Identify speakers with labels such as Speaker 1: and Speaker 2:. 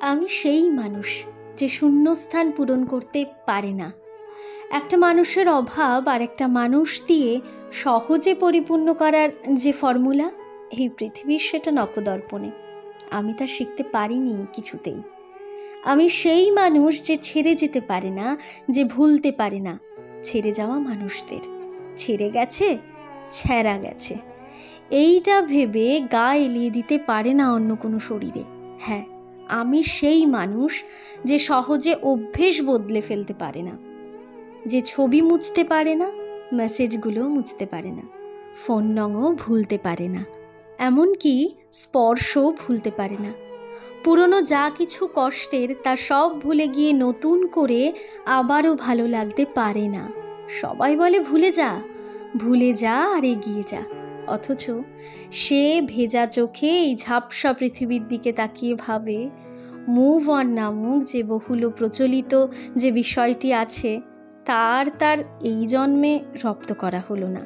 Speaker 1: আমি সেই মানুষ যে শূন্যস্থান পূরণ করতে পারে না। একটা মানুষের অভাব আর একটা মানুষ দিয়ে সহজে পরিপূর্ণ করার যে ফর্মুলা, এই পৃথিবীর সেটা নখদর্পণে। আমি তা শিখতে পারিনি কিছুতেই। আমি সেই মানুষ যে ছেড়ে যেতে পারে না, যে ভুলতে পারে না ছেড়ে যাওয়া মানুষদের। ছেড়ে গেছে, ছেঁড়া গেছে, এইটা ভেবে গা এলিয়ে দিতে পারে না অন্য কোনো শরীরে। হ্যাঁ, আমি সেই মানুষ যে সহজে অভ্যেস বদলে ফেলতে পারে না, যে ছবি মুছতে পারে না, মেসেজগুলো মুছতে পারে না, ফোন নংও ভুলতে পারে না, এমনকি স্পর্শও ভুলতে পারে না। পুরনো যা কিছু কষ্টের তা সব ভুলে গিয়ে নতুন করে আবারও ভালো লাগতে পারে না। সবাই বলে ভুলে যা, ভুলে যা আর এগিয়ে যা, অথচ সে ভেজা চোখে এই ঝাপসা পৃথিবীর দিকে তাকিয়ে ভাবে, মুভ অন নামক যে বহুল প্রচলিত যে বিষয়টি আছে তার এই জন্মে রপ্ত করা হলো না।